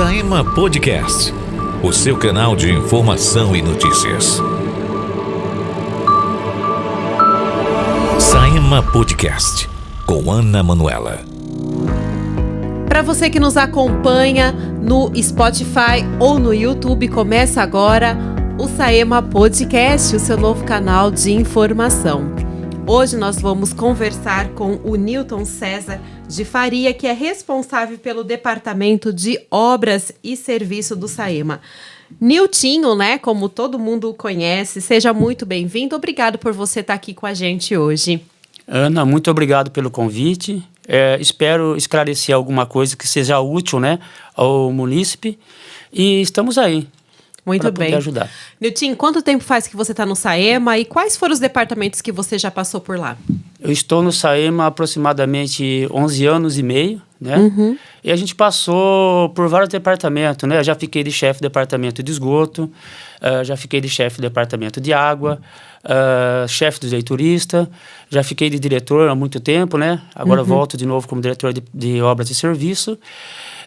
Saema Podcast, o seu canal de informação e notícias. Saema Podcast, com Ana Manuela. Para você que nos acompanha no Spotify ou no YouTube, começa agora o Saema Podcast, o seu novo canal de informação. Hoje nós vamos conversar com o Nilton César de Faria, que é responsável pelo Departamento de Obras e Serviço do Saema. Niltinho, né, como todo mundo conhece, seja muito bem-vindo. Obrigado por você estar aqui com a gente hoje. Ana, muito obrigado pelo convite. Espero esclarecer alguma coisa que seja útil, né, ao munícipe. E estamos aí. Muito bem. Para poder ajudar. Niltinho, quanto tempo faz que você está no Saema e quais foram os departamentos que você já passou por lá? Eu estou no Saema há aproximadamente 11 anos e meio, né? E a gente passou por vários departamentos, né? Eu já fiquei de chefe do departamento de esgoto, já fiquei de chefe do departamento de água, chefe do leiturista, já fiquei de diretor há muito tempo, né? Agora volto de novo como diretor de obras e serviço.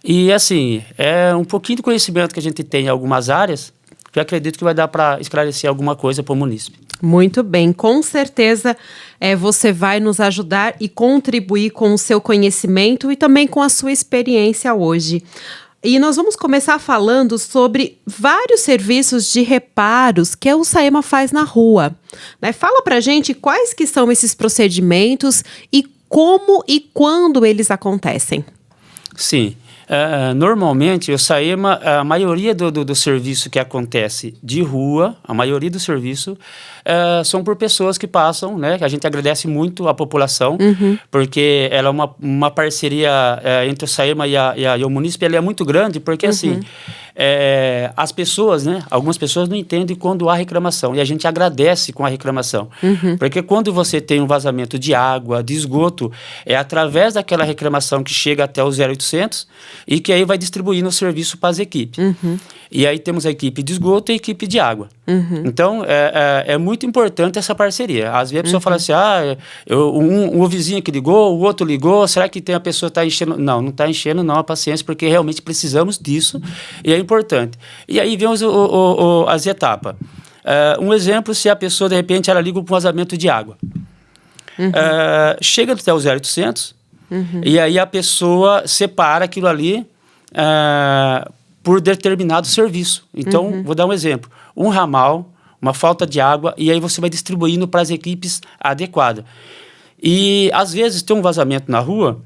E assim, é um pouquinho de conhecimento que a gente tem em algumas áreas, que eu acredito que vai dar para esclarecer alguma coisa para o munícipe. Muito bem, com certeza você vai nos ajudar e contribuir com o seu conhecimento e também com a sua experiência hoje. E nós vamos começar falando sobre vários serviços de reparos que o Saema faz na rua, né? Fala pra gente quais que são esses procedimentos e como e quando eles acontecem. Sim. Normalmente, o Saema, a maioria do serviço que acontece de rua, a maioria do serviço, são por pessoas que passam, né? A gente agradece muito à população, porque ela é uma parceria entre o Saema e o munícipe, ela é muito grande, porque assim, as pessoas, né? Algumas pessoas não entendem quando há reclamação, e a gente agradece com a reclamação, porque quando você tem um vazamento de água, de esgoto, é através daquela reclamação que chega até o 0800, e que aí vai distribuindo o serviço para as equipes. E aí temos a equipe de esgoto e a equipe de água. Então, é muito importante essa parceria. Às vezes a pessoa fala assim, um vizinho que ligou, o outro ligou, será que tem a pessoa que está enchendo? Não está enchendo não a paciência, porque realmente precisamos disso e é importante. E aí vem as etapas. Um exemplo, se a pessoa, de repente, ela liga para um vazamento de água. Chega até o 0800, e aí a pessoa separa aquilo ali por determinado serviço. Então, vou dar um exemplo. Um ramal, uma falta de água, e aí você vai distribuindo para as equipes adequadas. E, às vezes, tem um vazamento na rua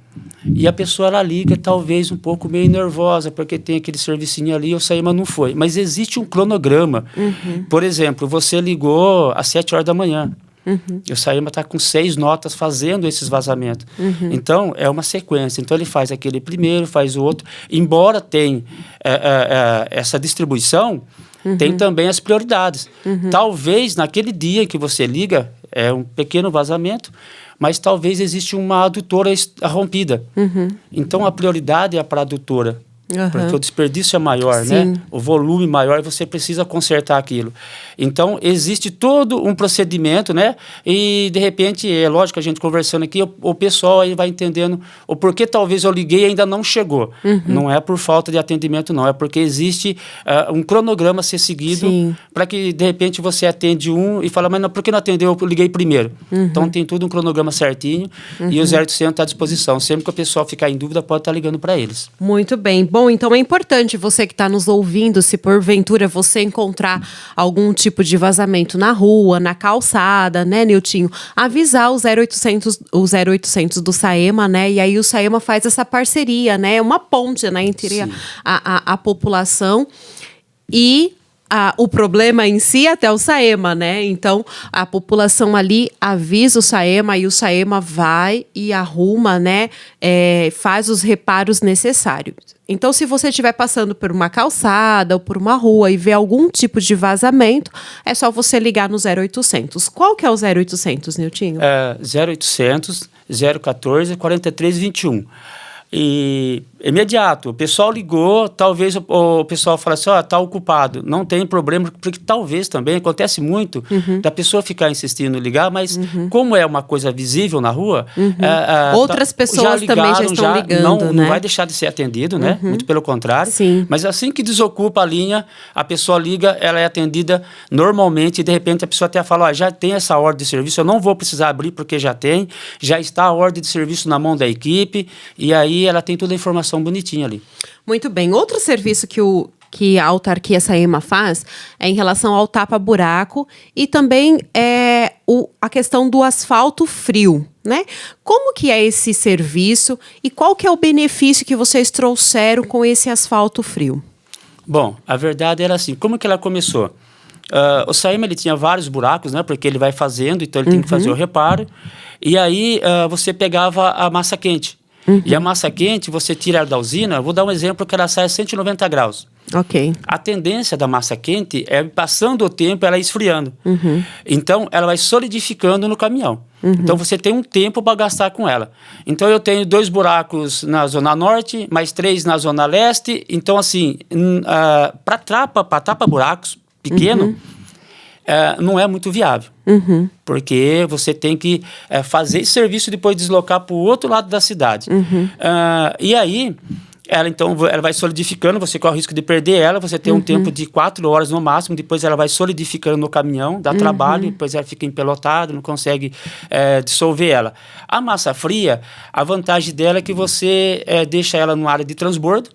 e a pessoa ela liga, talvez um pouco meio nervosa, porque tem aquele servicinho ali, o Saema não foi. Mas existe um cronograma. Por exemplo, você ligou às 7 horas da manhã. E o Saema está com 6 notas fazendo esses vazamentos. Então, é uma sequência. Então, ele faz aquele primeiro, faz o outro. Embora tenha essa distribuição, tem também as prioridades. Talvez, naquele dia que você liga, é um pequeno vazamento, mas talvez existe uma adutora rompida. Então, a prioridade é para a adutora. Porque o desperdício é maior, né? O volume maior e você precisa consertar aquilo. Então, existe todo um procedimento, né? E, de repente, é lógico, a gente conversando aqui, o pessoal aí vai entendendo o porquê talvez eu liguei e ainda não chegou. Não é por falta de atendimento, não. É porque existe um cronograma a ser seguido para que, de repente, você atende um e fala, mas não, por que não atendeu? Eu liguei primeiro. Então, tem tudo um cronograma certinho e o 0800 está à disposição. Sempre que o pessoal ficar em dúvida, pode estar ligando para eles. Muito bem. Bom, então é importante você que está nos ouvindo, se porventura você encontrar algum tipo de vazamento na rua, na calçada, né, Niltinho? Avisar o 0800 do Saema, né? E aí o Saema faz essa parceria, né? É uma ponte, né, entre a população e o problema em si até o Saema, né? Então, a população ali avisa o Saema e o Saema vai e arruma, né? Faz os reparos necessários. Então, se você estiver passando por uma calçada ou por uma rua e ver algum tipo de vazamento, é só você ligar no 0800. Qual que é o 0800, Niltinho? 0800 014 4321. E imediato. O pessoal ligou, talvez o pessoal fala assim, tá ocupado. Não tem problema, porque talvez também acontece muito da pessoa ficar insistindo em ligar, mas como é uma coisa visível na rua... Outras pessoas também já estão ligando, não vai deixar de ser atendido, né? Muito pelo contrário. Sim. Mas assim que desocupa a linha, a pessoa liga, ela é atendida normalmente e de repente a pessoa até fala, já tem essa ordem de serviço, eu não vou precisar abrir porque já tem, já está a ordem de serviço na mão da equipe e aí ela tem toda a informação bonitinha ali. Muito bem. Outro serviço que a autarquia Saema faz é em relação ao tapa-buraco e também a questão do asfalto frio, né? Como que é esse serviço e qual que é o benefício que vocês trouxeram com esse asfalto frio? Bom, a verdade era assim, como que ela começou? O Saema, ele tinha vários buracos, né? Porque ele vai fazendo, então ele tem que fazer o reparo. E aí você pegava a massa quente. E a massa quente, você tira ela da usina, vou dar um exemplo que ela sai a 190 graus. Ok. A tendência da massa quente é, passando o tempo, ela esfriando. Então, ela vai solidificando no caminhão. Então, você tem um tempo para gastar com ela. Então, eu tenho 2 buracos na Zona Norte, mais 3 na Zona Leste. Então, assim, para tapa-buracos pequeno, não é muito viável. Porque você tem que fazer esse serviço e depois deslocar para o outro lado da cidade. E aí, ela vai solidificando, você corre o risco de perder ela, você tem um tempo de 4 horas no máximo, depois ela vai solidificando no caminhão, dá trabalho, depois ela fica empelotada, não consegue dissolver ela. A massa fria, a vantagem dela é que você deixa ela numa área de transbordo,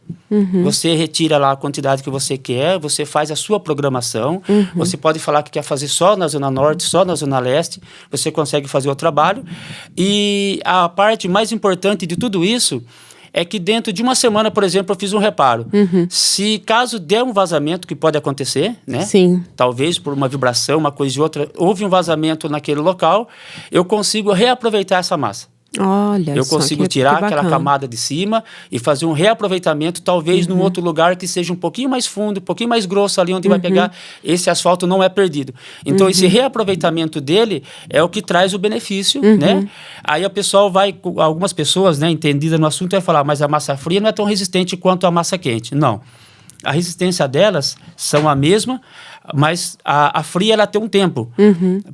você retira lá a quantidade que você quer, você faz a sua programação, você pode falar que quer fazer só na Zona Norte, só na Zona Leste, você consegue fazer o trabalho. E a parte mais importante de tudo isso é que dentro de uma semana, por exemplo, eu fiz um reparo. Se caso der um vazamento, que pode acontecer, né? Sim. Talvez por uma vibração, uma coisa e outra, houve um vazamento naquele local, eu consigo reaproveitar essa massa. Olha, eu consigo tirar aquela camada de cima e fazer um reaproveitamento, talvez num outro lugar que seja um pouquinho mais fundo, um pouquinho mais grosso ali onde vai pegar, esse asfalto não é perdido. Então, esse reaproveitamento dele é o que traz o benefício, né? Aí o pessoal algumas pessoas, né, entendidas no assunto, vai falar, mas a massa fria não é tão resistente quanto a massa quente. Não. A resistência delas são a mesma, mas a fria ela tem um tempo.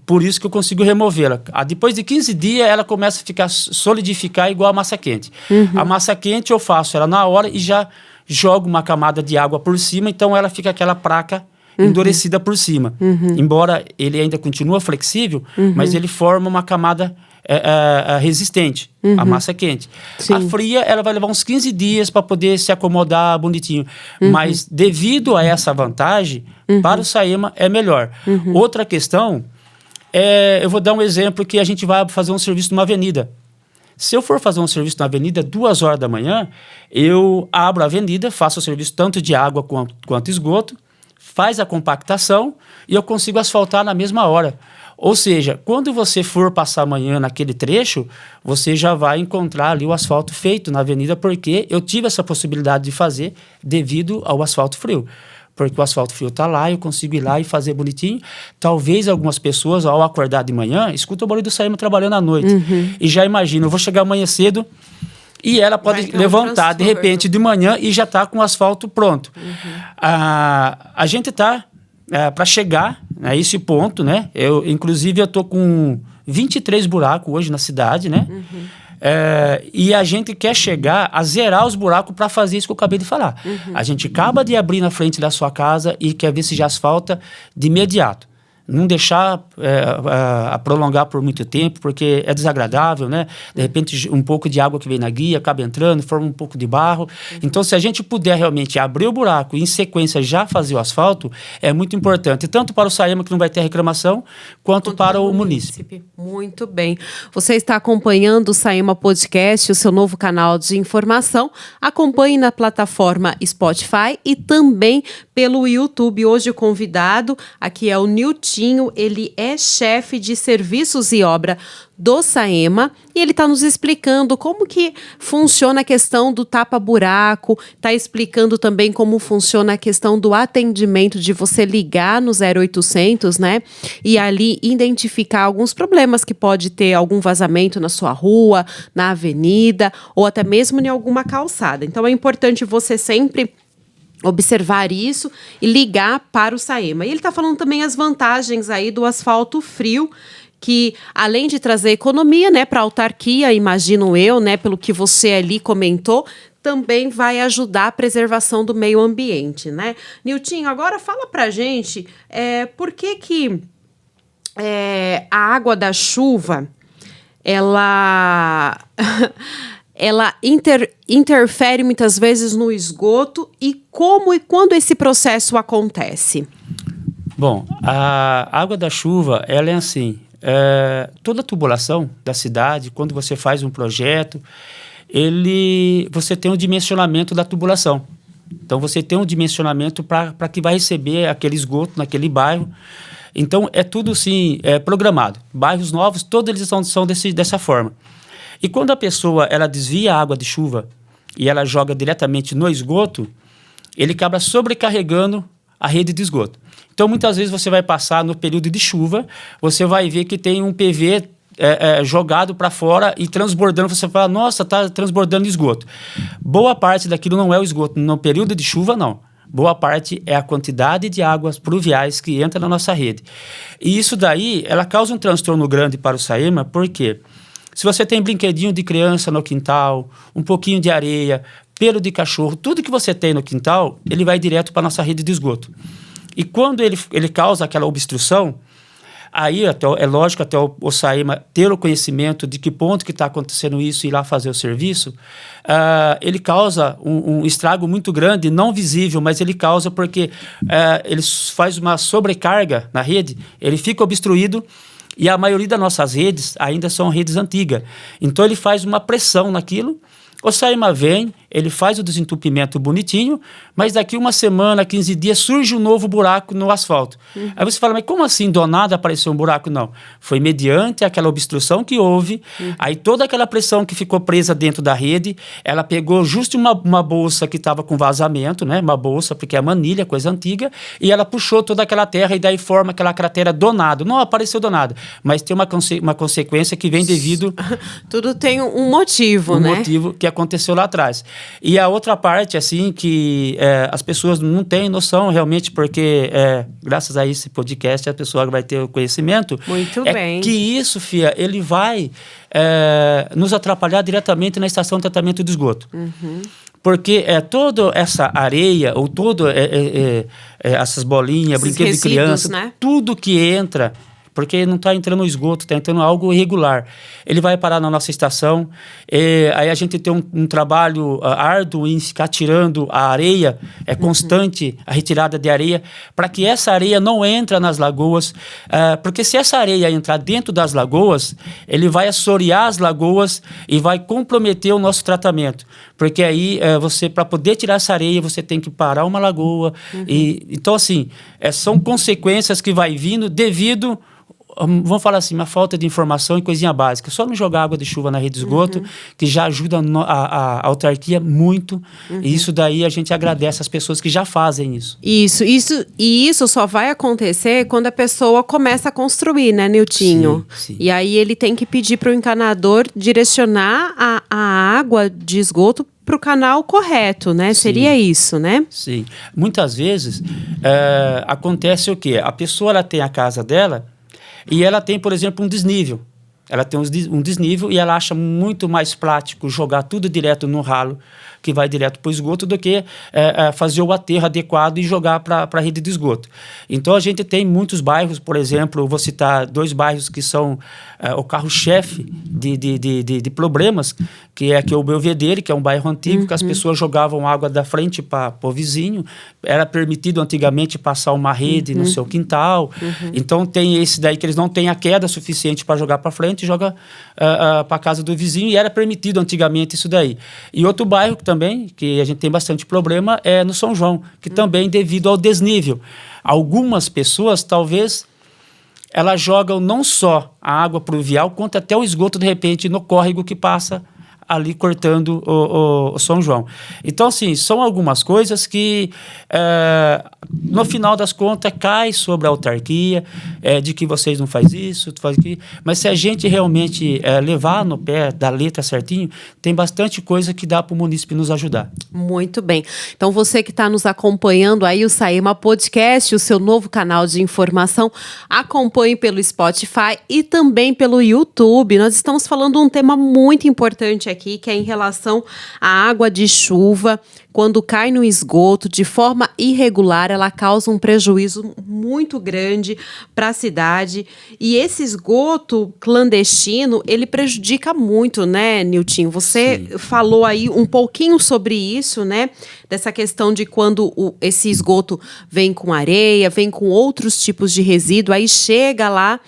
Por isso que eu consigo removê-la. Depois de 15 dias, ela começa a solidificar igual a massa quente. A massa quente eu faço ela na hora e já jogo uma camada de água por cima, então ela fica aquela placa endurecida por cima. Embora ele ainda continue flexível, mas ele forma uma camada resistente, a massa quente. Sim. A fria, ela vai levar uns 15 dias para poder se acomodar bonitinho. Mas devido a essa vantagem, para o Saema é melhor. Outra questão, eu vou dar um exemplo que a gente vai fazer um serviço numa avenida. Se eu for fazer um serviço na avenida 2 horas da manhã, eu abro a avenida, faço o serviço tanto de água quanto esgoto, faz a compactação e eu consigo asfaltar na mesma hora. Ou seja, quando você for passar amanhã naquele trecho, você já vai encontrar ali o asfalto feito na avenida, porque eu tive essa possibilidade de fazer devido ao asfalto frio. Porque o asfalto frio está lá, eu consigo ir lá e fazer bonitinho. Talvez algumas pessoas, ao acordar de manhã, escutam o barulho do Saema trabalhando à noite. E já imaginam, eu vou chegar amanhã cedo e ela pode levantar de repente de manhã e já está com o asfalto pronto. A gente está para chegar a esse ponto, né? Inclusive, eu estou com 23 buracos hoje na cidade, né? E a gente quer chegar a zerar os buracos para fazer isso que eu acabei de falar. A gente acaba de abrir na frente da sua casa e quer ver se já asfalta de imediato. Não deixar prolongar por muito tempo, porque é desagradável, né? De repente, um pouco de água que vem na guia acaba entrando, forma um pouco de barro. Então, se a gente puder realmente abrir o buraco e, em sequência, já fazer o asfalto, é muito importante, tanto para o Saema, que não vai ter reclamação, quanto para o munícipe. Muito bem. Você está acompanhando o Saema Podcast, o seu novo canal de informação. Acompanhe na plataforma Spotify e também pelo YouTube. Hoje o convidado aqui é o Nilton Niltinho, ele é chefe de serviços e obra do Saema e ele está nos explicando como que funciona a questão do tapa-buraco, está explicando também como funciona a questão do atendimento, de você ligar no 0800, né? E ali identificar alguns problemas que pode ter algum vazamento na sua rua, na avenida ou até mesmo em alguma calçada. Então é importante você sempre observar isso e ligar para o Saema. E ele está falando também as vantagens aí do asfalto frio, que além de trazer economia, né, para a autarquia, imagino eu, né, pelo que você ali comentou, também vai ajudar a preservação do meio ambiente, né? Niltinho, agora fala pra gente por que a água da chuva, ela interfere muitas vezes no esgoto e como e quando esse processo acontece? Bom, a água da chuva, ela é assim, toda a tubulação da cidade, quando você faz um projeto, você tem um dimensionamento da tubulação. Então, você tem um dimensionamento para que vai receber aquele esgoto naquele bairro. Então, é tudo assim, programado. Bairros novos, todos eles são dessa forma. E quando a pessoa ela desvia a água de chuva e ela joga diretamente no esgoto, ele acaba sobrecarregando a rede de esgoto. Então, muitas vezes você vai passar no período de chuva, você vai ver que tem um PV jogado para fora e transbordando. Você fala, nossa, está transbordando esgoto. Boa parte daquilo não é o esgoto. No período de chuva, não. Boa parte é a quantidade de águas pluviais que entra na nossa rede. E isso daí, ela causa um transtorno grande para o Saema, porque se você tem brinquedinho de criança no quintal, um pouquinho de areia, pelo de cachorro, tudo que você tem no quintal, ele vai direto para a nossa rede de esgoto. E quando ele causa aquela obstrução, aí é lógico até o Saema ter o conhecimento de que ponto que está acontecendo isso e ir lá fazer o serviço, ele causa um estrago muito grande, não visível, mas ele causa porque ele faz uma sobrecarga na rede, ele fica obstruído. E a maioria das nossas redes ainda são redes antigas. Então, ele faz uma pressão naquilo. O Saema vem, ele faz o desentupimento bonitinho, mas daqui uma semana, 15 dias, surge um novo buraco no asfalto. Uhum. Aí você fala, mas como assim, do nada apareceu um buraco? Não, foi mediante aquela obstrução que houve, aí toda aquela pressão que ficou presa dentro da rede, ela pegou justo uma bolsa que estava com vazamento, né? Uma bolsa, porque é manilha, coisa antiga, e ela puxou toda aquela terra e daí forma aquela cratera do nada. Não apareceu do nada, mas tem uma consequência que vem devido... Tudo tem um motivo, né? Um motivo que aconteceu lá atrás. E a outra parte, assim, que as pessoas não têm noção realmente, porque graças a esse podcast a pessoa vai ter o conhecimento. Muito bem. Que isso, Fia, ele vai nos atrapalhar diretamente na estação de tratamento de esgoto. Uhum. Porque toda essa areia, ou todas essas bolinhas, brinquedos de criança, né? Tudo que entra... porque não está entrando no esgoto, está entrando algo irregular. Ele vai parar na nossa estação, aí a gente tem um trabalho árduo em ficar tirando a areia, constante a retirada de areia, para que essa areia não entre nas lagoas, porque se essa areia entrar dentro das lagoas, ele vai assorear as lagoas e vai comprometer o nosso tratamento. Porque aí, para poder tirar essa areia, você tem que parar uma lagoa. Então, assim, são consequências que vai vindo devido... Vamos falar assim, uma falta de informação e coisinha básica. Só não jogar água de chuva na rede de esgoto, que já ajuda a autarquia muito. E isso daí a gente agradece as pessoas que já fazem isso. Isso só vai acontecer quando a pessoa começa a construir, né, Niltinho? Sim. E aí ele tem que pedir para o encanador direcionar a água de esgoto para o canal correto, né? Sim. Seria isso, né? Sim. Muitas vezes acontece o quê? A pessoa ela tem a casa dela e ela tem, por exemplo, um desnível. Ela tem um desnível e ela acha muito mais prático jogar tudo direto no ralo, que vai direto para o esgoto, do que fazer o aterro adequado e jogar para a rede de esgoto. Então, a gente tem muitos bairros, por exemplo, eu vou citar 2 bairros que são o carro-chefe de problemas, que é aqui o Belvedere, que é um bairro antigo, que as pessoas jogavam água da frente para o vizinho. Era permitido antigamente passar uma rede no seu quintal. Então, tem esse daí que eles não têm a queda suficiente para jogar para frente, joga para a casa do vizinho, e era permitido antigamente isso daí. E outro bairro também, que a gente tem bastante problema, é no São João, que também devido ao desnível. Algumas pessoas talvez elas jogam não só a água pluvial, quanto até o esgoto, de repente, no córrego que passa ali cortando o São João. Então, assim, são algumas coisas que, no final das contas, cai sobre a autarquia, de que vocês não fazem isso, tu faz aquilo. Mas se a gente realmente levar no pé da letra certinho, tem bastante coisa que dá para o munícipe nos ajudar. Muito bem. Então, você que está nos acompanhando aí, o Saema Podcast, o seu novo canal de informação, acompanhe pelo Spotify e também pelo YouTube. Nós estamos falando um tema muito importante aqui, que é em relação à água de chuva. Quando cai no esgoto de forma irregular, ela causa um prejuízo muito grande para a cidade. E esse esgoto clandestino, ele prejudica muito, né, Niltinho? Você falou aí um pouquinho sobre isso, né? Dessa questão de quando esse esgoto vem com areia, vem com outros tipos de resíduo, aí chega lá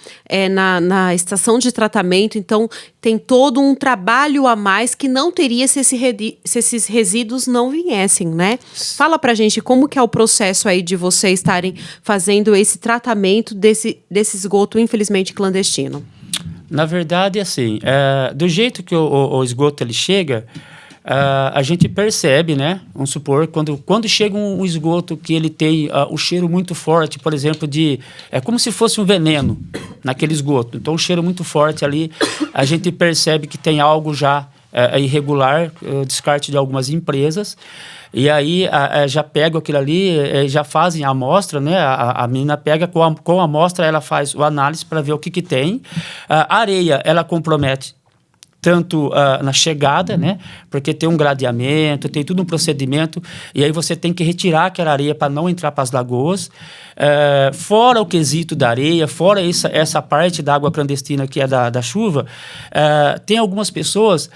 na estação de tratamento, então tem todo um trabalho a mais que não teria se esses resíduos não viessem, né? Fala pra gente como que é o processo aí de vocês estarem fazendo esse tratamento desse esgoto, infelizmente, clandestino. Na verdade, assim, do jeito que o esgoto ele chega, a gente percebe, né? Vamos supor, quando chega um esgoto que ele tem o cheiro muito forte, por exemplo, é como se fosse um veneno naquele esgoto. Então, um cheiro muito forte ali, a gente percebe que tem algo já irregular, descarte de algumas empresas. E aí já pega aquilo ali, já fazem a amostra, né? A menina pega com a amostra, ela faz o análise para ver o que tem. A areia, ela compromete tanto na chegada, né? Porque tem um gradeamento, tem tudo um procedimento, e aí você tem que retirar aquela areia para não entrar para as lagoas. Fora o quesito da areia, fora essa parte da água clandestina que é da chuva, tem algumas pessoas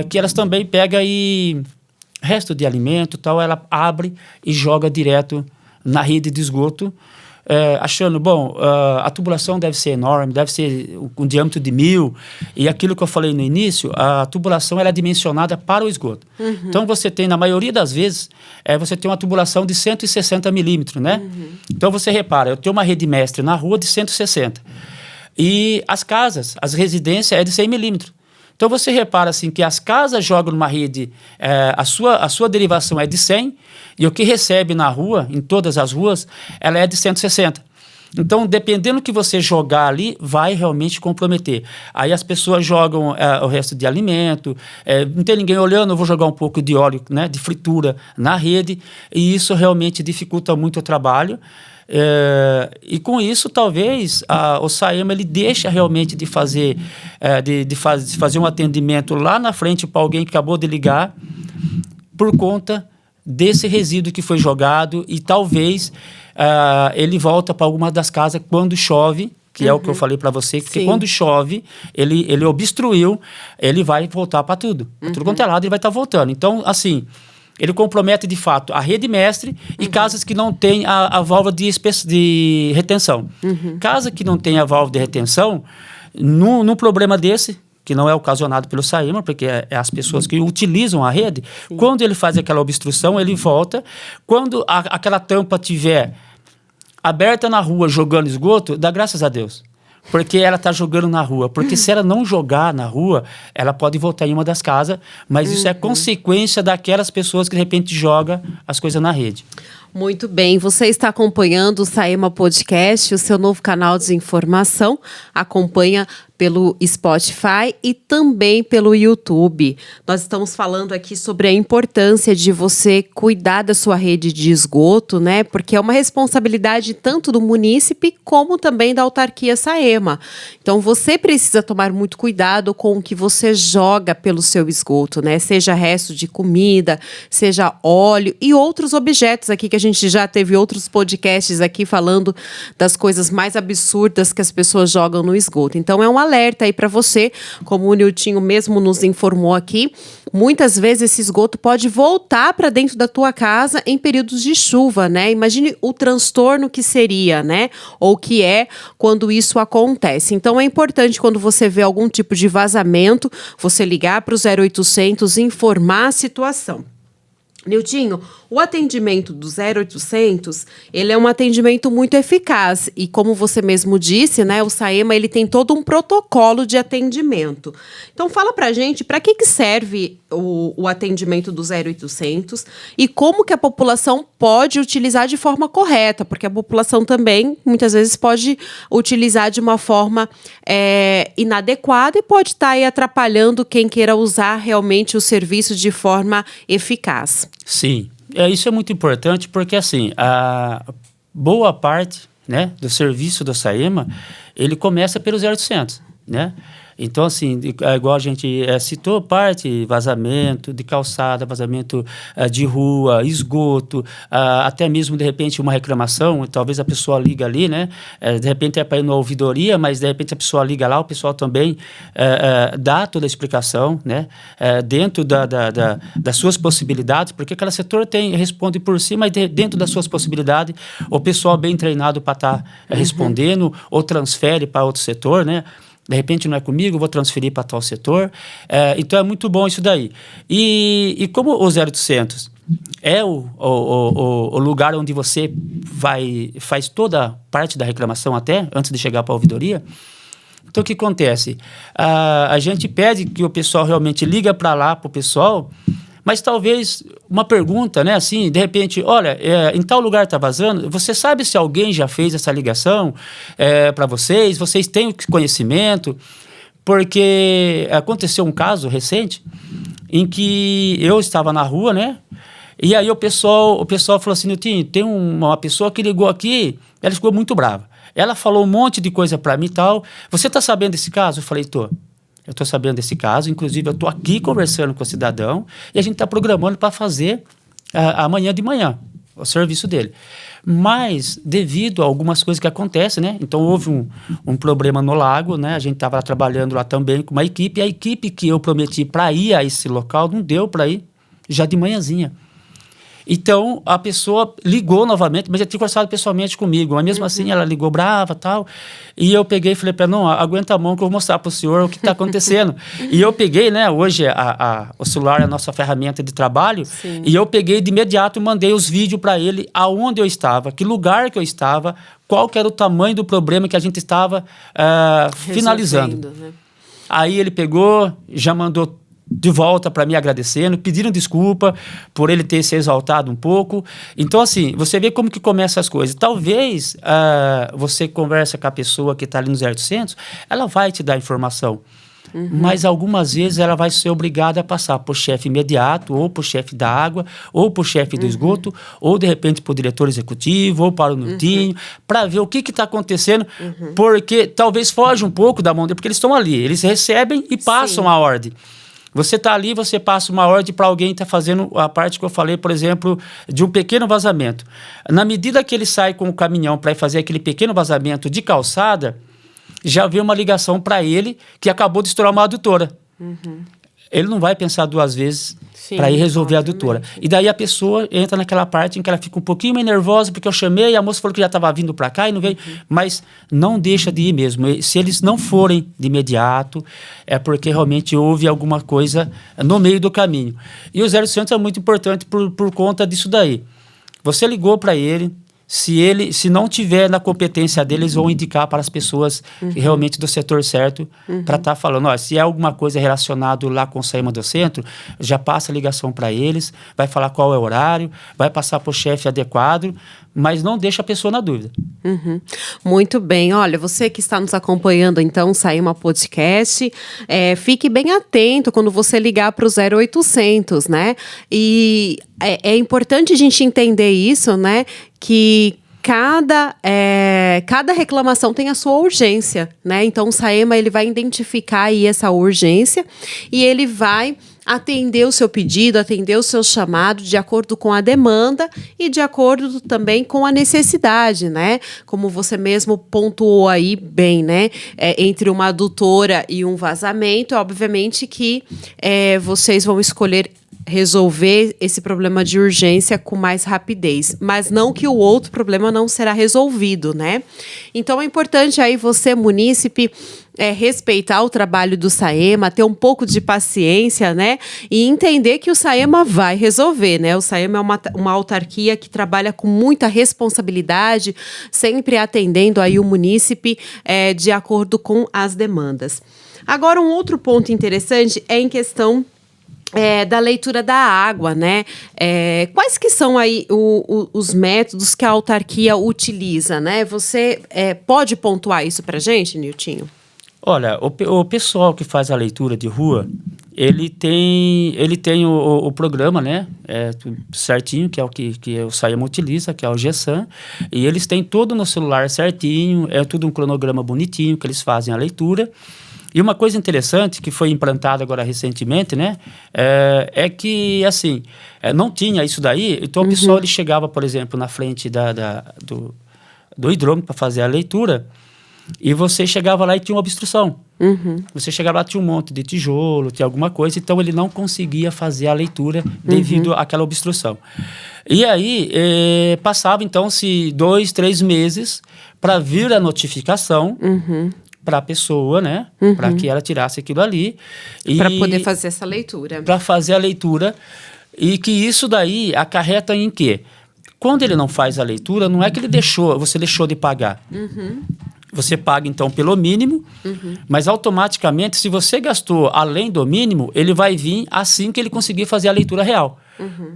que elas também pegam e resto de alimento e tal, ela abre e joga direto na rede de esgoto, achando, bom, a tubulação deve ser enorme, deve ser um diâmetro de 1000, e aquilo que eu falei no início, a tubulação ela é dimensionada para o esgoto. Uhum. Então, você tem, na maioria das vezes, você tem uma tubulação de 160 milímetros, né? Uhum. Então, você repara, eu tenho uma rede mestre na rua de 160, e as casas, as residências é de 100 milímetros. Então, você repara assim, que as casas jogam numa rede, a sua derivação é de 100, e o que recebe na rua, em todas as ruas, ela é de 160. Então, dependendo do que você jogar ali, vai realmente comprometer. Aí as pessoas jogam o resto de alimento, não tem ninguém olhando, eu vou jogar um pouco de óleo, né, de fritura na rede, e isso realmente dificulta muito o trabalho. E com isso, talvez, o Saema ele deixa realmente de fazer, de fazer um atendimento lá na frente para alguém que acabou de ligar, por conta desse resíduo que foi jogado, e talvez ele volta para alguma das casas quando chove, que é o que eu falei para você, que quando chove, ele obstruiu, ele vai voltar para tudo. Para tudo quanto é lado, ele vai estar voltando. Então, assim, ele compromete, de fato, a rede mestre e casas que não têm a válvula de retenção. Casa que não tem a válvula de retenção, num problema desse, que não é ocasionado pelo Saema, porque é as pessoas que utilizam a rede, quando ele faz aquela obstrução, ele volta. Quando aquela tampa estiver aberta na rua, jogando esgoto, dá graças a Deus. Porque ela está jogando na rua. Porque se ela não jogar na rua, ela pode voltar em uma das casas, mas isso é consequência daquelas pessoas que, de repente, jogam as coisas na rede. Muito bem, você está acompanhando o Saema Podcast, o seu novo canal de informação. Acompanha pelo Spotify e também pelo YouTube. Nós estamos falando aqui sobre a importância de você cuidar da sua rede de esgoto, né? Porque é uma responsabilidade tanto do munícipe como também da autarquia Saema. Então, você precisa tomar muito cuidado com o que você joga pelo seu esgoto, né? Seja resto de comida, seja óleo e outros objetos aqui que a gente já teve outros podcasts aqui falando das coisas mais absurdas que as pessoas jogam no esgoto. Então, é um alerta aí para você, como o Niltinho mesmo nos informou aqui, muitas vezes esse esgoto pode voltar para dentro da tua casa em períodos de chuva, né? Imagine o transtorno que seria, né? Ou que é quando isso acontece. Então é importante, quando você vê algum tipo de vazamento, você ligar para o 0800 e informar a situação. Niltinho, o atendimento do 0800, ele é um atendimento muito eficaz e como você mesmo disse, né, o Saema ele tem todo um protocolo de atendimento. Então fala pra gente para que serve o atendimento do 0800 e como que a população pode utilizar de forma correta, porque a população também muitas vezes pode utilizar de uma forma inadequada e pode estar aí atrapalhando quem queira usar realmente o serviço de forma eficaz. Sim, isso é muito importante porque, assim, a boa parte, né, do serviço do Saema, ele começa pelo 0800, né? Então, assim, igual a gente citou, parte vazamento de calçada, vazamento de rua, esgoto, até mesmo, de repente, uma reclamação, talvez a pessoa liga ali, né? De repente é para ir na ouvidoria, mas de repente a pessoa liga lá, o pessoal também dá toda a explicação, né? Dentro das suas possibilidades, porque cada setor responde por si, mas dentro das suas possibilidades, o pessoal bem treinado para estar respondendo, ou transfere para outro setor, né? De repente não é comigo, vou transferir para tal setor. Então é muito bom isso daí. E como o 0800 é o lugar onde você faz toda parte da reclamação até, antes de chegar para a ouvidoria, então o que acontece? A gente pede que o pessoal realmente liga para lá, para o pessoal, mas talvez uma pergunta, né, assim, de repente, olha, em tal lugar está vazando, você sabe se alguém já fez essa ligação para vocês? Vocês têm conhecimento? Porque aconteceu um caso recente em que eu estava na rua, né, e aí o pessoal falou assim, Niltinho, tem uma pessoa que ligou aqui, ela ficou muito brava. Ela falou um monte de coisa para mim e tal. Você está sabendo desse caso? Eu falei, tô. Eu estou sabendo desse caso, inclusive eu estou aqui conversando com o cidadão e a gente está programando para fazer amanhã de manhã o serviço dele. Mas, devido a algumas coisas que acontecem, né? Então, houve um problema no lago, né? A gente estava trabalhando lá também com uma equipe, e a equipe que eu prometi para ir a esse local não deu para ir já de manhãzinha. Então, a pessoa ligou novamente, mas já tinha conversado pessoalmente comigo. Mas mesmo assim, ela ligou brava e tal. E eu peguei e falei para ela, não, aguenta a mão que eu vou mostrar para o senhor o que está acontecendo. E eu peguei, né, hoje o celular é a nossa ferramenta de trabalho. Sim. E eu peguei de imediato e mandei os vídeos para ele, aonde eu estava, que lugar que eu estava, qual que era o tamanho do problema que a gente estava finalizando. Né? Aí ele pegou, já mandou de volta para me agradecendo, pediram desculpa por ele ter se exaltado um pouco. Então, assim, você vê como que começam as coisas. Talvez você conversa com a pessoa que está ali no 0800, ela vai te dar informação. Mas algumas vezes ela vai ser obrigada a passar para o chefe imediato, ou para o chefe da água, ou para o chefe do esgoto, ou de repente para o diretor executivo, ou para o Niltinho, para ver o que está acontecendo, porque talvez foge um pouco da mão dele, porque eles estão ali, eles recebem e passam Sim. a ordem. Você está ali, você passa uma ordem para alguém que está fazendo a parte que eu falei, por exemplo, de um pequeno vazamento. Na medida que ele sai com o caminhão para ir fazer aquele pequeno vazamento de calçada, já veio uma ligação para ele que acabou de estourar uma adutora. Ele não vai pensar duas vezes para ir resolver a adutora. E daí a pessoa entra naquela parte em que ela fica um pouquinho meio nervosa, porque eu chamei, a moça falou que já estava vindo para cá e não veio. Mas não deixa de ir mesmo. Se eles não forem de imediato, é porque realmente houve alguma coisa no meio do caminho. E o 0800 é muito importante por conta disso daí. Você ligou para ele, se não tiver na competência dele, eles vão indicar para as pessoas realmente do setor certo para estar falando, ó, se é alguma coisa relacionada lá com o Saema do Centro, já passa a ligação para eles, vai falar qual é o horário, vai passar para o chefe adequado, mas não deixa a pessoa na dúvida. Muito bem. Olha, você que está nos acompanhando, então, Saema Podcast, fique bem atento quando você ligar para o 0800, né? E é importante a gente entender isso, né? Que cada reclamação tem a sua urgência, né? Então, o Saema, ele vai identificar aí essa urgência e ele vai atender o seu pedido, atender o seu chamado de acordo com a demanda e de acordo também com a necessidade, né? Como você mesmo pontuou aí bem, né? Entre uma adutora e um vazamento, obviamente que vocês vão escolher resolver esse problema de urgência com mais rapidez, mas não que o outro problema não será resolvido, né? Então é importante aí você, munícipe, respeitar o trabalho do SAEMA, ter um pouco de paciência, né? E entender que o SAEMA vai resolver, né? O SAEMA é uma autarquia que trabalha com muita responsabilidade, sempre atendendo aí o munícipe de acordo com as demandas. Agora, um outro ponto interessante é em questão da leitura da água, né? Quais que são aí os métodos que a autarquia utiliza, né? Você pode pontuar isso pra gente, Niltinho? Olha, o pessoal que faz a leitura de rua, ele tem o programa, né? Certinho, que é o que o SAEMA utiliza, que é o GESAM, e eles têm tudo no celular certinho, é tudo um cronograma bonitinho, que eles fazem a leitura. E uma coisa interessante que foi implantada agora recentemente, né, é que, assim, não tinha isso daí, então o pessoal ele chegava, por exemplo, na frente do hidrômetro para fazer a leitura, e você chegava lá e tinha uma obstrução. Você chegava lá, tinha um monte de tijolo, tinha alguma coisa, então ele não conseguia fazer a leitura devido àquela obstrução. E aí, passava, então-se 2, 3 meses para vir a notificação para a pessoa, né? Para que ela tirasse aquilo ali. Para poder fazer essa leitura. Para fazer a leitura. E que isso daí acarreta em quê? Quando ele não faz a leitura, não é que você deixou de pagar. Você paga, então, pelo mínimo, mas automaticamente, se você gastou além do mínimo, ele vai vir assim que ele conseguir fazer a leitura real.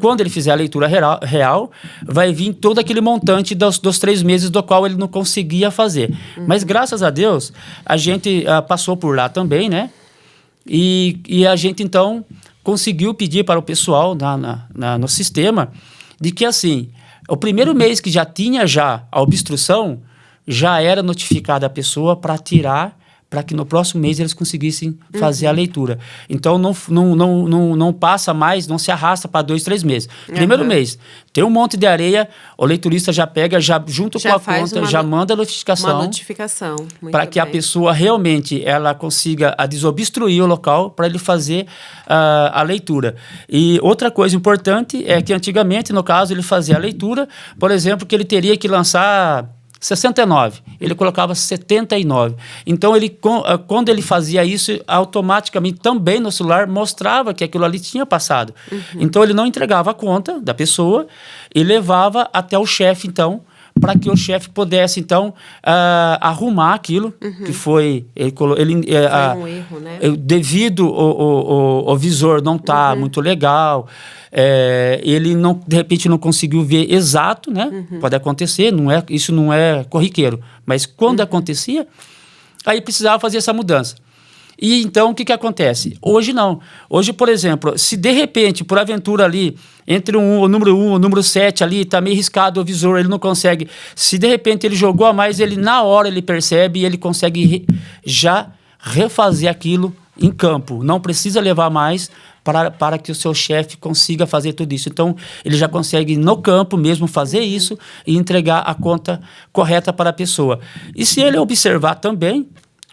Quando ele fizer a leitura real, vai vir todo aquele montante dos 3 meses do qual ele não conseguia fazer. Mas, graças a Deus, a gente passou por lá também, né? E a gente, então, conseguiu pedir para o pessoal no sistema de que, assim, o primeiro mês que já tinha a obstrução, já era notificada a pessoa para tirar, para que no próximo mês eles conseguissem fazer a leitura. Então, não passa mais, não se arrasta para 2, 3 meses. Primeiro mês, tem um monte de areia, o leiturista já pega, junto com a conta, já manda a notificação. Uma notificação. Para que a pessoa realmente ela consiga desobstruir o local para ele fazer a leitura. E outra coisa importante é que antigamente, no caso, ele fazia a leitura, por exemplo, que ele teria que lançar 69, ele colocava 79. Então, quando ele fazia isso, automaticamente também no celular mostrava que aquilo ali tinha passado. Então, ele não entregava a conta da pessoa e levava até o chefe, então, para que o chefe pudesse, então, arrumar aquilo que foi... Foi um erro, né? Devido o visor não estar muito legal... ele de repente não conseguiu ver exato, né? Pode acontecer, isso não é corriqueiro, mas quando acontecia, aí precisava fazer essa mudança. E então o que acontece? Hoje não. Hoje, por exemplo, se de repente, por aventura ali, entre o número 1 e o número 7 ali, está meio riscado o visor, ele não consegue. Se de repente ele jogou a mais, ele na hora ele percebe e ele consegue já refazer aquilo em campo. Não precisa levar mais para que o seu chefe consiga fazer tudo isso. Então, ele já consegue, no campo mesmo, fazer isso e entregar a conta correta para a pessoa. E se ele observar também,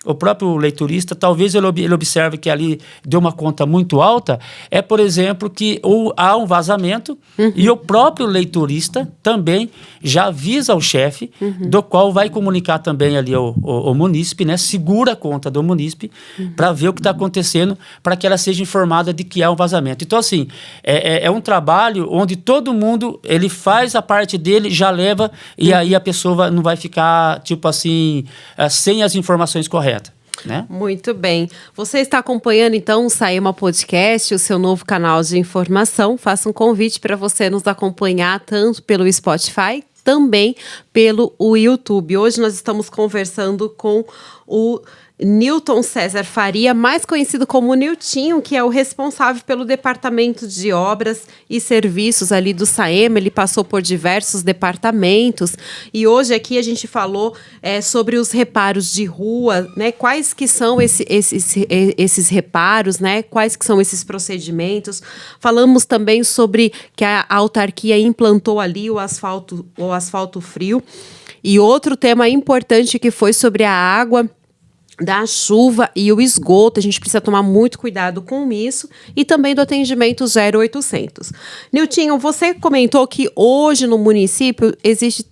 o próprio leiturista, talvez ele observe que ali deu uma conta muito alta, por exemplo, que há um vazamento e o próprio leiturista também já avisa o chefe, do qual vai comunicar também ali o munícipe, né? Segura a conta do munícipe para ver o que está acontecendo, para que ela seja informada de que há um vazamento. Então, assim, é um trabalho onde todo mundo, ele faz a parte dele, já leva, e aí a pessoa não vai ficar, tipo assim, sem as informações corretas. Né? Muito bem. Você está acompanhando, então, o SAEMA Podcast, o seu novo canal de informação. Faça um convite para você nos acompanhar tanto pelo Spotify, também pelo YouTube. Hoje nós estamos conversando com o Nilton César Faria, mais conhecido como Niltinho, que é o responsável pelo departamento de obras e serviços ali do SAEMA. Ele passou por diversos departamentos e hoje aqui a gente falou sobre os reparos de rua, né? Quais que são esses reparos, né? Quais que são esses procedimentos. Falamos também sobre que a autarquia implantou ali o asfalto frio. E outro tema importante que foi sobre a água. da chuva e o esgoto, a gente precisa tomar muito cuidado com isso, e também do atendimento 0800. Niltinho, você comentou que hoje no município existe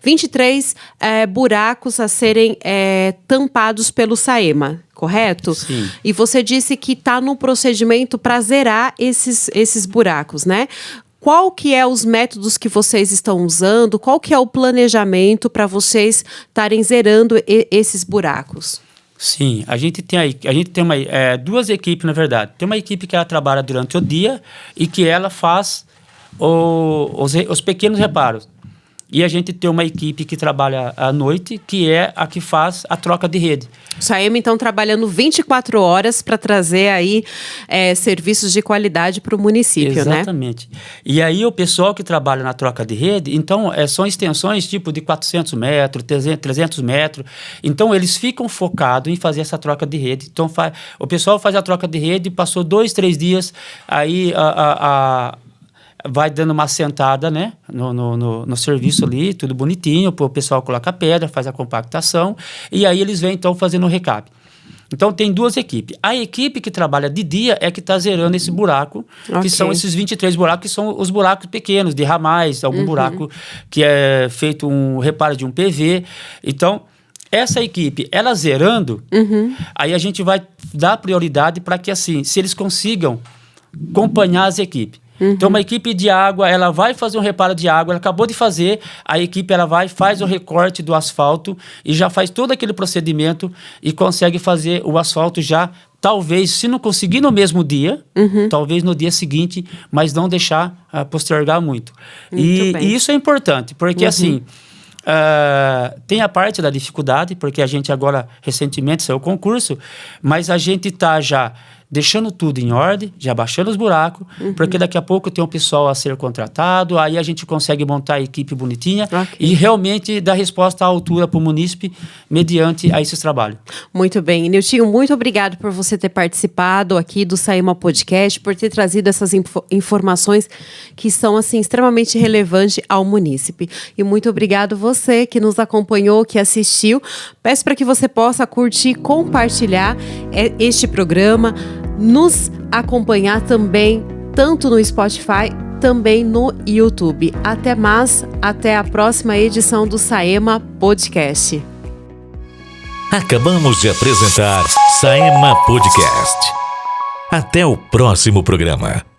23 buracos a serem tampados pelo SAEMA, correto? Sim. E você disse que está no procedimento para zerar esses buracos, né? Qual que é os métodos que vocês estão usando? Qual que é o planejamento para vocês estarem zerando esses buracos? Sim, a gente tem duas equipes, na verdade. Tem uma equipe que ela trabalha durante o dia e que ela faz os pequenos reparos. E a gente tem uma equipe que trabalha à noite, que é a que faz a troca de rede. O SAEMA, então, trabalhando 24 horas para trazer aí serviços de qualidade para o município, Exatamente. Né? E aí o pessoal que trabalha na troca de rede, então, são extensões tipo de 400 metros, 300 metros. Então, eles ficam focados em fazer essa troca de rede. Então, o pessoal faz a troca de rede, passou 2, 3 dias, aí vai dando uma assentada, né, no serviço ali, tudo bonitinho, o pessoal coloca a pedra, faz a compactação, e aí eles vêm, então, fazendo o recape. Então, tem duas equipes. A equipe que trabalha de dia é que está zerando esse buraco, que são esses 23 buracos, que são os buracos pequenos, de ramais, algum buraco que é feito um reparo de um PV. Então, essa equipe, ela zerando, aí a gente vai dar prioridade para que, assim, se eles consigam acompanhar as equipes. Então, uma equipe de água, ela vai fazer um reparo de água, ela acabou de fazer, a equipe ela vai, faz o recorte do asfalto e já faz todo aquele procedimento e consegue fazer o asfalto já, talvez, se não conseguir no mesmo dia, talvez no dia seguinte, mas não deixar postergar muito. E isso é importante, porque assim, tem a parte da dificuldade, porque a gente agora, recentemente, saiu o concurso, mas a gente está já deixando tudo em ordem, já baixando os buracos, porque daqui a pouco tem um pessoal a ser contratado, aí a gente consegue montar a equipe bonitinha e realmente dar resposta à altura para o munícipe mediante a esses trabalhos. Muito bem. Niltinho, muito obrigado por você ter participado aqui do SAEMA Podcast, por ter trazido essas informações que são, assim, extremamente relevantes ao munícipe. E muito obrigado você que nos acompanhou, que assistiu. Peço para que você possa curtir, compartilhar este programa, nos acompanhar também, tanto no Spotify, também no YouTube. Até mais, até a próxima edição do SAEMA Podcast. Acabamos de apresentar SAEMA Podcast. Até o próximo programa.